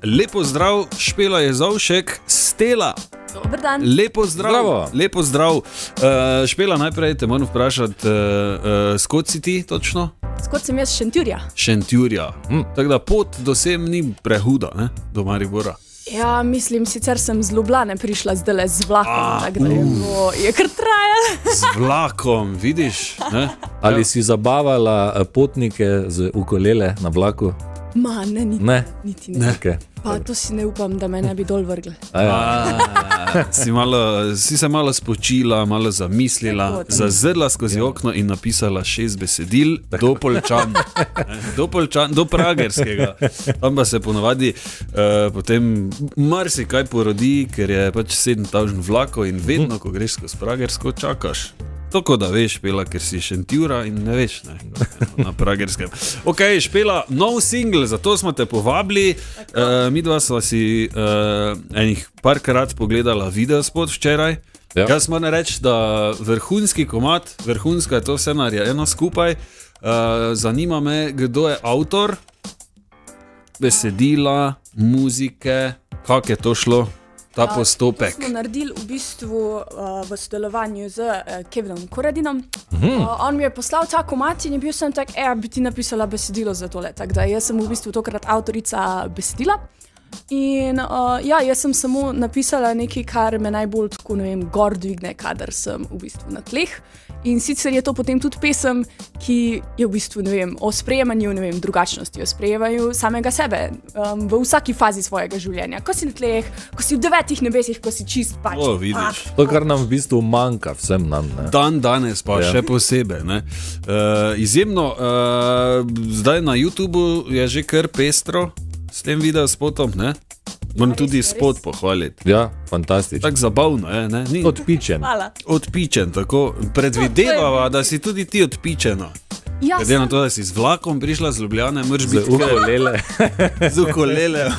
Lepo zdrav, Špela Jezovšek, Stela. Dober dan. Lepo zdrav. Zdravo. Lepo zdrav. Špela, najprej te moram vprašati, skod si ti točno? Skod sem jaz Šentjurja. Šentjurja. Tako da pot do sem ni prehuda, ne? Do Maribora. Ja, mislim, sicer sem z Ljubljane prišla zdaj z vlakom, tako da je kar trajalo. Z vlakom, vidiš? Ne? Ali si zabavala potnike z ukulele na vlaku? Ma, ne, niti ne. Okay. Pa to si ne upam, da me ne bi dol vrgle. Si se malo spočila, malo zamislila, zazrla skozi okno in napisala 6 besedil do Poljčan. Do Pragerskega. Tam pa se ponovadi potem marsikaj porodi, ker je pač 7000 vlakov in vedno, ko greš skozi Pragersko, čakaš. Tako da veš, Špela, ker si Šentjura in ne veš, ne, na Pragerskem. Ok, Špela, nov single, zato smo te povabili. Midva sva si enih parkrat pogledala videospot včeraj. Ja. Jaz moram reči, da vrhunski komad, vrhunsko je to vse narejeno skupaj. Zanima me, kdo je avtor besedila, muzike, kako je to šlo? Ta postopek. To smo naredili v bistvu v sodelovanju z Kevinom Koradinom. On mi je poslal ta komad in je bil sem tak, bi ti napisala besedilo za tole. Tako da jaz sem v bistvu tokrat avtorica besedila. In jaz sem samo napisala nekaj, kar me najbolj tako, ne vem, gor dvigne, kadar sem v bistvu na tleh. In sicer je to potem tudi pesem, ki je v bistvu, ne vem, o sprejemanju, ne vem, drugačnosti, o sprejemanju samega sebe v vsaki fazi svojega življenja. Ko si na tleh, ko si v 9 nebesih, ko si čist pač. Vidiš. To, kar nam v bistvu manjka vsem nam. Ne? Danes pa še posebej. Ne? Izjemno, zdaj na YouTubeu je že kar pestro s tem videospotom, ne? Moram tudi spot pohvaliti. Ja, fantastično. Tako zabavno je, ne? Ni odpičen. Hvala. Odpičen, tako. Predvidevava, da si tudi ti odpičena. Ja, glede na to, da si z vlakom prišla z Ljubljane, moraš biti ukulele. Z ukulele,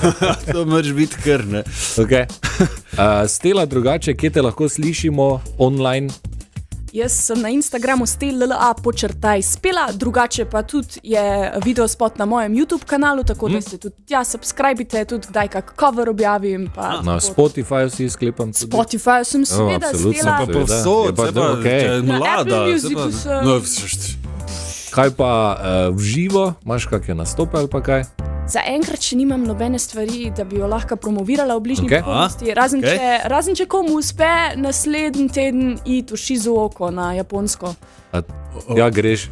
to moraš biti kar, ne? Okay. Stela, drugače, kje te lahko slišimo online? Jaz sem na Instagramu stella_Spela, drugače pa tudi je videospot na mojem YouTube kanalu, tako da se tudi subscribite, tudi kdaj kak cover objavim. Pa na Spotifyju si sklepam tudi? Spotifyju sem seveda, Stela. Pa povsod, na Apple Musicu sem. Kaj pa v živo, imaš kakšne nastope ali pa kaj? Za enkrat še nimam nobene stvari, da bi jo lahko promovirala v bližnji prihodnosti. Razen če komu uspe naslednji teden iti v Shizuoko na Japonsko. Ja, greš.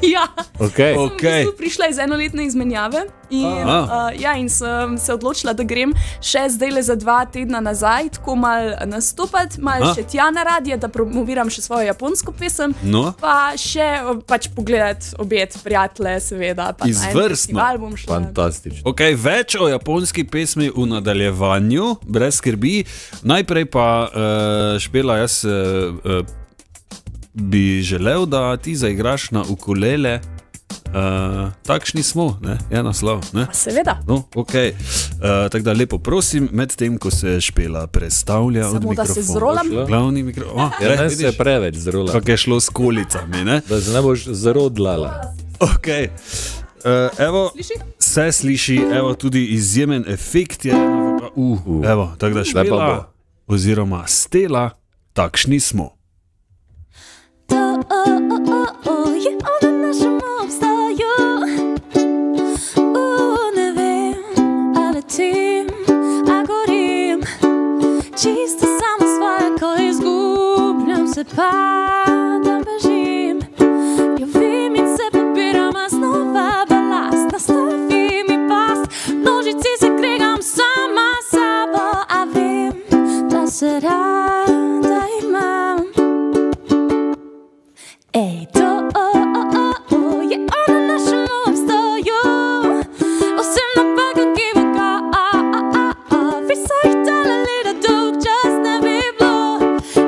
Ja, sem prišla iz enoletne izmenjave in sem se odločila, da grem še zdajle za 2 tedna nazaj, tako malo nastopati, malo še tja na radije, da promoviram še svojo japonsko pesem, pa še pač pogledati obet prijatelje, seveda. Izvrstno. Fantastično. Ok, več o japonski pesmi v nadaljevanju, brez skrbi. Najprej pa, Špela, jaz bi želel, da ti zaigraš na ukulele. Takšni smo, ne? Je naslov, ne? Seveda. No, ok. Tako da lepo prosim, med tem, ko se Špela predstavlja od mikrofona. Samo da se zrolam. Glavni mikrofon. Ne se preveč zrolam. Kako je šlo s kolicami, ne? Da se ne boš zrodlala. Ok. Evo, se sliši, evo tudi izjemen efekt je. Evo, tako da Špela oziroma Stela, takšni smo. Čisto samo svoje, ko izgubljam se pa da bežim. Ljubim in se pobiram, a znova balast. Nastavi mi past, nožici se kregam sama sabo, a vem, da se rada imam. Ej, to je ono našem obstoju. Vsem napaka, ki bo ga visok talali. Just ne bi bilo,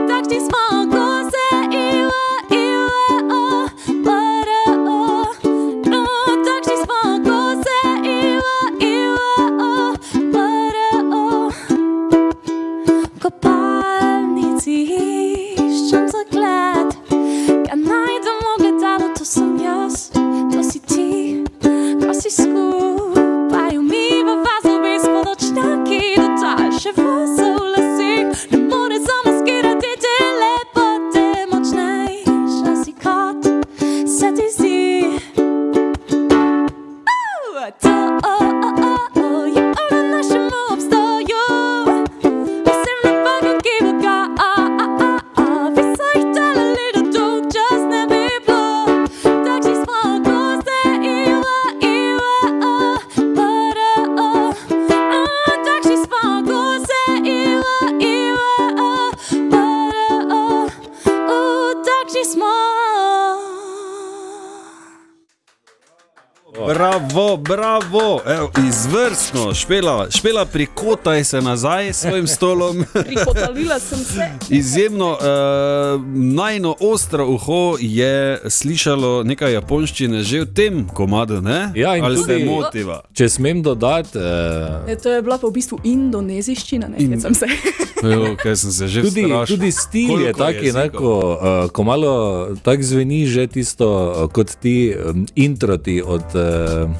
takšni smo, ko se ima. bravo. Evo, izvrstno, Špela, prikotaj se nazaj s svojim stolom. Prikotalila sem se. Izjemno, najno ostro uho je slišalo nekaj japonščine že v tem komadu, ne? Ja, in ali tudi- se motiva? Če smem dodati, To je bila pa v bistvu indoneziščina, ne sem se. Jo, kaj sem se že strašil. tudi stil je Koliko taki, ne, jezikov? ko malo tako zveni že tisto, kot ti introti od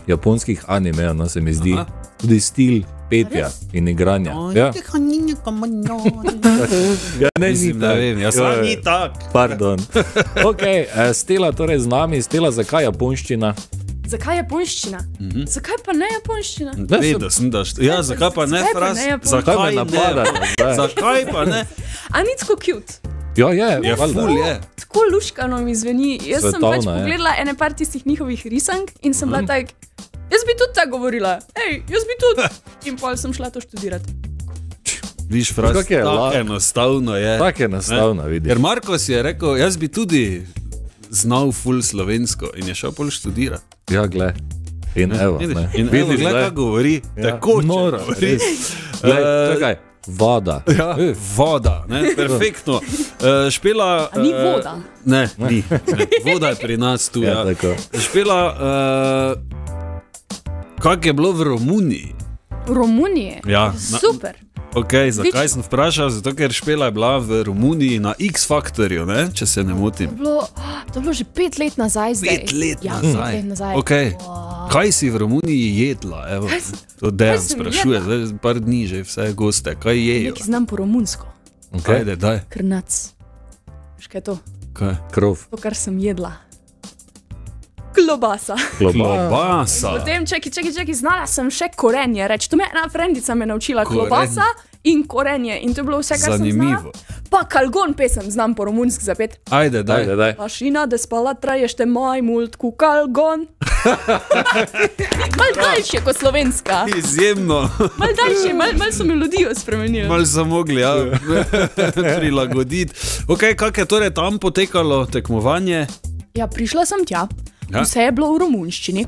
japonskih animejev, no, se mi zdi. Aha. Tudi stil petja in igranja. Ja. Ja, ne, Mislim, ni da tak. vem, jaz Ja, sam ni tak. Pardon. Okay, Stela torej z nami. Stela, zakaj japonščina? Zakaj japonščina? Zakaj pa ne japonščina? Vedel sem, da ja, zakaj pa ne, Zakaj pa fraz? ne japonščina? Zakaj me napadate zdaj? Zakaj pa ne? A ni tako cute? Ja, je, Je valjda. ful je. Tako luškano mi zveni. Jaz sem pač Svetovna, ja. pogledala ene par tistih njihovih risank in sem bila tak, jaz bi tudi tako govorila. Ej, jaz bi tudi. In pol sem šla to študirati. Viš, fraz, Kako je tako lahko. enostavno je. Tako je enostavno, vidiš. Ker Markos je rekel, jaz bi tudi znal ful slovensko in je šel pol študirati. Ja, gled. In evo, Vidiš? ne. In evo, Vidiš, gled, zdaj? kako govori, Ja, tako noro, govori. res. Glej, čakaj, voda. Ja, voda, ne, perfektno. Špela... A ni voda? Ne, ni. Ne. Voda je pri nas tu. Ja, Ja. tako. Špela, kak je bilo v Romuniji? V Romuniji? Ja, Super. Okay, zakaj sem vprašal? Zato, ker Špela je bila v Romuniji na X-Factorju, ne? Če se ne motim. To je bilo že 5 let nazaj zdaj. 5 let Ja, nazaj. 5 let nazaj. Okay. Kaj si v Romuniji jedla? Evo, to Dejan sem sprašuje, jedla? zdaj par dni že vse goste. Kaj jejo? Nekaj znam po romunsko. Okay. Ajde, daj. Krnac. Veš kaj je to? Kaj? Krov. To, kar sem jedla. Klobasa. Klobasa. Potem, čakaj, znala sem še korenje reči. To me ena frendica me naučila. Korenje. Klobasa in korenje. In to je bilo vse, kar Zanimivo. sem znala. Pa kalgon pesem znam po romunski zapet. Ajde, daj. Daj, daj. Mašina de spala traješte moj multku kalgon. Mal daljše kot slovenska. Izjemno. Mal daljše, mal so melodijo spremenili. Malo so mogli ja, prilagoditi. Okay, kak je torej tam potekalo tekmovanje? Ja, prišla sem tja. Ja. Vse je bilo v romunščini.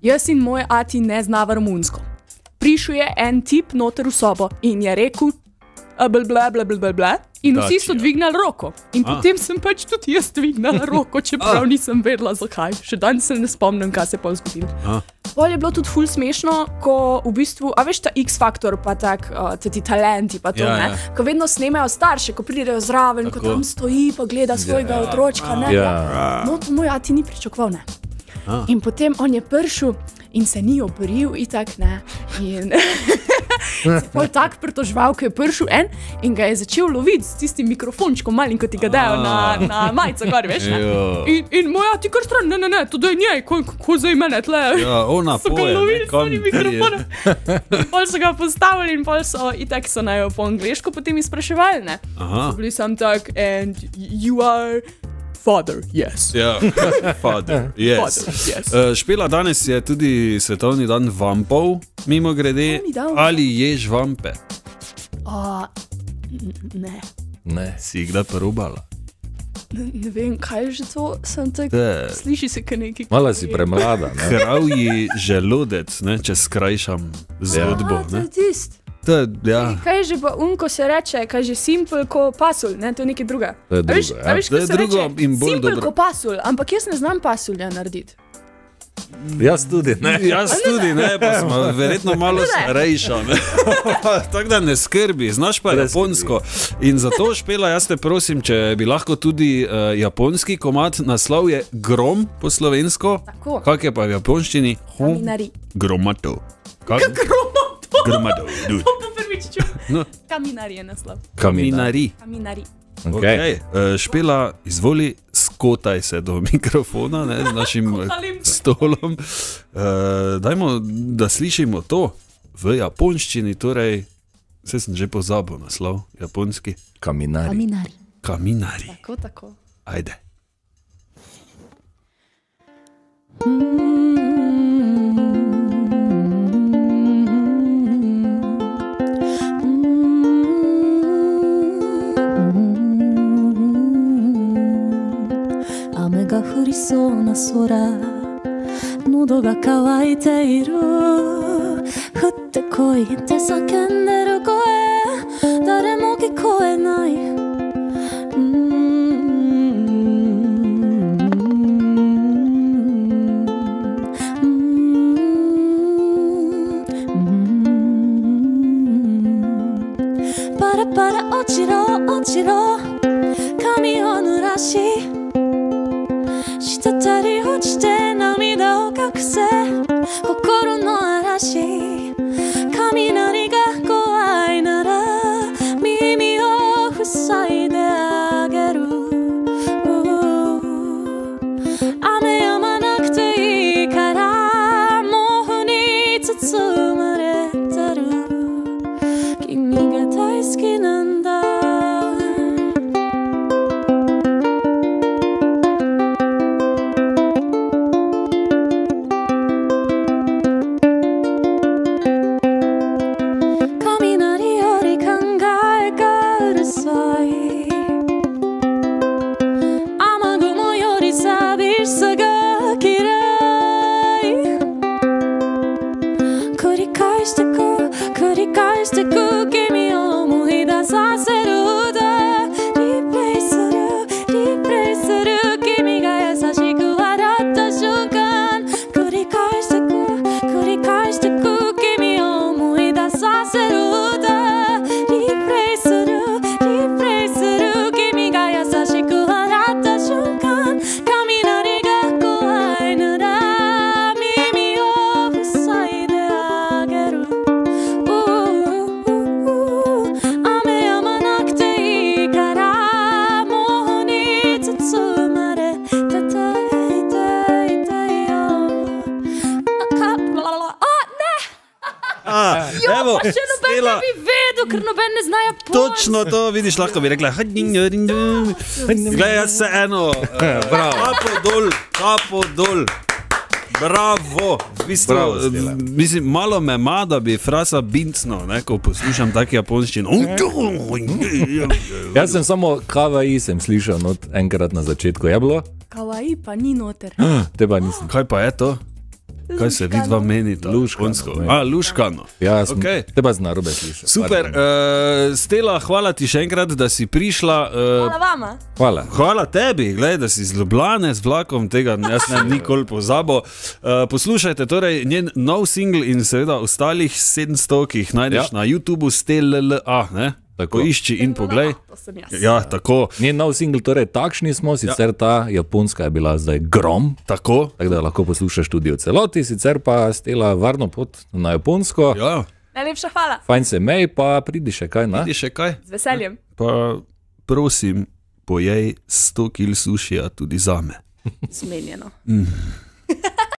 Jaz in moj ati ne znava romunsko. Prišel je en tip noter v sobo in je rekel bla, in vsi so Dačija. dvignali roko. In potem sem pač tudi jaz dvignala roko, čeprav nisem vedela zakaj. Še danes se ne spomnim, kaj se je pol zgodilo. Pol je bilo tudi ful smešno, ko v bistvu, a veš ta X-faktor, pa tak, ti talenti, pa to, Ja, ne? ja. Ko vedno snemajo starše, ko pridejo zraven, ko tam stoji, pa gleda svojega otročka, ne? Ja. No, to moj ati ni pričakoval, ne. In potem on je prišel in se ni obril, itak, ne. In se pol tak pritoževal, ko je prišel en in ga je začel loviti s tistim mikrofončkom malim, kot ti ga dajo na majico, gor, veš, ne. Jo. In moj ati kar stran, ne, to da je njej, ko zdaj mene tle. Ja, ona So ga poje, lovili ne, s kam onim prije. mikrofonom. Pol so ga postavili in pol so itak so naj po angliško potem izpraševali, ne. Aha. So bili sam tak, and you are father, yes. Ja, father, yes. Father, yes. Špela, danes je tudi svetovni dan vampov, mimo grede. Svetovni dan. Ali ješ vampe? Ne. Ne. Si jih kdaj porubala? Ne vem, kaj je že to, sem tak, Te- sliši se kot neki. Mala si premlada, ne? Kravji želodec, ne, če skrajšam zgodbo. To Ne? je tist. To je, ja. Kaj je že pa unko se reče, kaj je že simple ko pasulj, ne, to je nekaj druga. To je A veš, drugo, a ja. veš, To kaj je se drugo reče? in bolj Simple dobro. ko pasulj, ampak jaz ne znam pasulja narediti. Jaz tudi, ne? Jaz tudi ne, pa smo verjetno malo starejša. ne. Tako da ne skrbi, znaš pa Brez japonsko. In zato, Špela, jaz te prosim, če bi lahko tudi japonski komad, naslov je Grom po slovensko. Tako. Kak je pa v japonščini? Kaminari. Gromato. Kak? Gromato. dude. To prvič čujem. No. Kaminari je naslov. Kaminari. Kaminari. Okay. Okay. Špela, izvoli, skotaj se do mikrofona ne, z našim Kotalim se. stolom. Dajmo, da slišimo to v japonščini, torej, vse sem že pozabil naslov, japonski. Kaminari. Kaminari. Kaminari. Tako. Ajde. Ame ga 降りそうな空乗喉が渇いている降ってこいって叫んでる声誰も聞こえないパラパラ落ちろ落ちろ髪を濡らし滴り落ちて涙を隠せ心の嵐雷が怖いなら耳を塞いであげる雨止まなくていいから毛布に包まれてる君が大好きなんだ雷より考えがうるさい雨雲より寂しさが嫌い繰り返してく君を思い出させる歌リプレイする君が優しく笑った瞬間繰り返してく君を思い出させる歌リプレイする君が優しく笑った瞬間雷が怖いなら耳を塞いであげる雨止まなくていいから毛布に包まれててよEvo, Še noben Stela, ne bi vedel, ker noben ne zna japonsko. točno to vidiš, lahko bi rekla. Glej, jaz se eno, kapo dol. Bravo, v bistvu, Bravo, Stela. mislim, malo me ima, da bi frasa bincno, ne, ko poslušam take japonščine. Jaz sem samo kawaii sem slišal not enkrat na začetku. Je bilo? Kawaii pa ni noter. Te pa nisem. Kaj pa je to? Kaj se vidva menita? Luškano. Luškano. Ja, sem, Okej. te pa z narobe slišal. Super, Stela, hvala ti še enkrat, da si prišla. Hvala vama. Hvala. Hvala tebi, gled, da si z Ljubljane z vlakom, tega jaz ne nikoli pozabo. Poslušajte torej njen nov single in seveda ostalih 700, ki jih najdeš na YouTubeu, Stella, ne? Tako. Poišči in poglej. To sem jaz. Ja, tako, Njen nov single, torej takšni smo, sicer ta japonska je bila zdaj grom, tako. tako da lahko poslušaš tudi v celoti, sicer pa Stela varno pot na Japonsko. Ja, Najlepša hvala. Fajn se mej, pa pridi še kaj, na? vidi še kaj? Z veseljem. Pa prosim, pojej 100 kil sušija tudi zame. Zmenjeno.